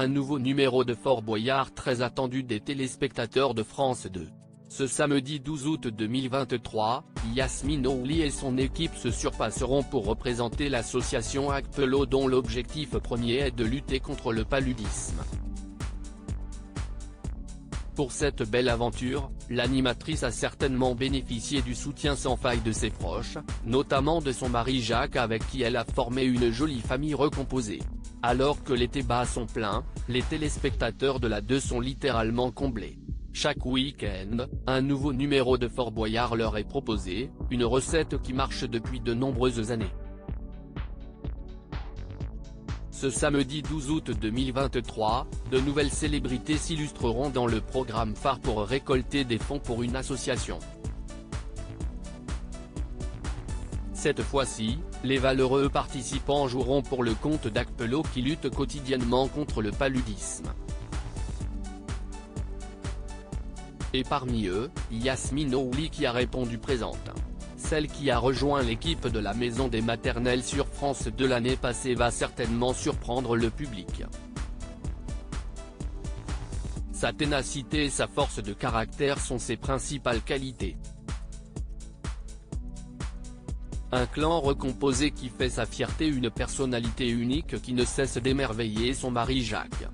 un nouveau numéro de Fort Boyard très attendu des téléspectateurs de France 2. Ce samedi 12 août 2023, Yasmine Ouli et son équipe se surpasseront pour représenter l'association Akpelo dont l'objectif premier est de lutter contre le paludisme. Pour cette belle aventure, l'animatrice a certainement bénéficié du soutien sans faille de ses proches, notamment de son mari Jacques avec qui elle a formé une jolie famille recomposée. Alors que les débats sont pleins, les téléspectateurs de la 2 sont littéralement comblés. Chaque week-end, un nouveau numéro de Fort Boyard leur est proposé, une recette qui marche depuis de nombreuses années. Ce samedi 12 août 2023, de nouvelles célébrités s'illustreront dans le programme phare pour récolter des fonds pour une association. Cette fois-ci, les valeureux participants joueront pour le compte d'Akpelo qui lutte quotidiennement contre le paludisme. Et parmi eux, Yasmine Ouli qui a répondu présente. Celle qui a rejoint l'équipe de la Maison des Maternelles sur France 2 l'année passée va certainement surprendre le public. Sa ténacité et sa force de caractère sont ses principales qualités. Un clan recomposé qui fait sa fierté, une personnalité unique qui ne cesse d'émerveiller son mari Jacques.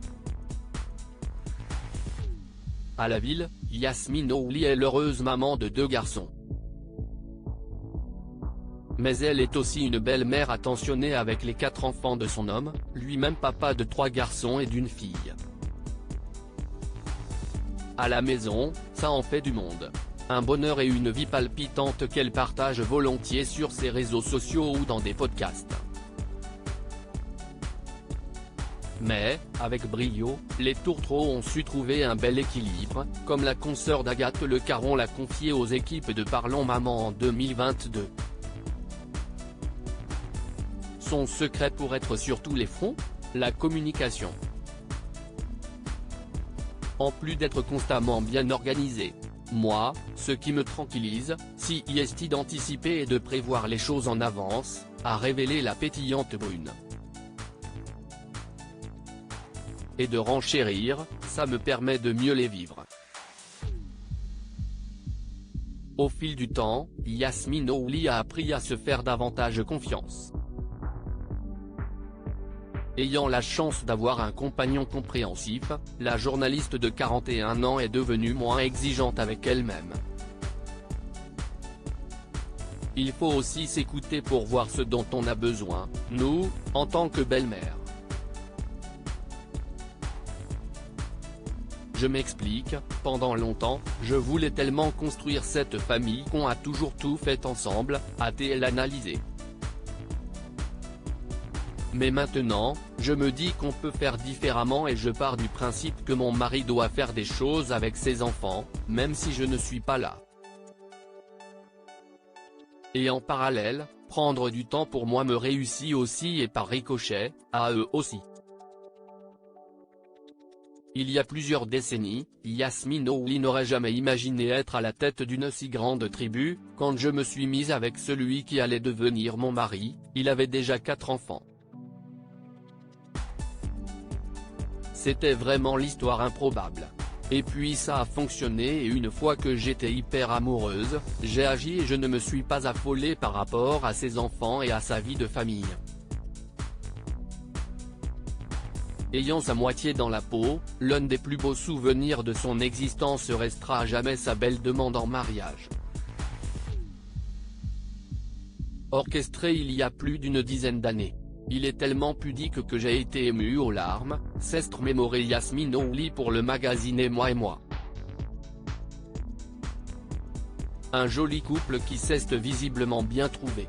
À la ville, Yasmine Ouli est l'heureuse maman de 2 garçons. Mais elle est aussi une belle mère attentionnée avec les 4 enfants de son homme, lui-même papa de 3 garçons et d'une fille. À la maison, ça en fait du monde. Un bonheur et une vie palpitante qu'elle partage volontiers sur ses réseaux sociaux ou dans des podcasts. Mais, avec brio, les tourtereaux ont su trouver un bel équilibre, comme la consoeur d'Agathe Le Caron l'a confié aux équipes de Parlons Maman en 2022. Son secret pour être sur tous les fronts ? La communication. En plus d'être constamment bien organisé. Moi, ce qui me tranquillise, si est d'anticiper et de prévoir les choses en avance, a révélé la pétillante brune. Et de renchérir, ça me permet de mieux les vivre. Au fil du temps, Yasmine Ouli a appris à se faire davantage confiance. Ayant la chance d'avoir un compagnon compréhensif, la journaliste de 41 ans est devenue moins exigeante avec elle-même. Il faut aussi s'écouter pour voir ce dont on a besoin, nous, en tant que belle-mère. Je m'explique, pendant longtemps, je voulais tellement construire cette famille qu'on a toujours tout fait ensemble, a-t-elle analysé. Mais maintenant, je me dis qu'on peut faire différemment et je pars du principe que mon mari doit faire des choses avec ses enfants, même si je ne suis pas là. Et en parallèle, prendre du temps pour moi me réussit aussi et par ricochet, à eux aussi. Il y a plusieurs décennies, Yasmine Ouli n'aurait jamais imaginé être à la tête d'une si grande tribu. Quand je me suis mise avec celui qui allait devenir mon mari, il avait déjà 4 enfants. C'était vraiment l'histoire improbable. Et puis ça a fonctionné et une fois que j'étais hyper amoureuse, j'ai agi et je ne me suis pas affolée par rapport à ses enfants et à sa vie de famille. Ayant sa moitié dans la peau, l'un des plus beaux souvenirs de son existence restera à jamais sa belle demande en mariage. Orchestré il y a plus d'une dizaine d'années. Il est tellement pudique que j'ai été ému aux larmes, s'est mémoré Yasmine Ouli pour le magazine Et moi. Un joli couple qui s'est visiblement bien trouvé.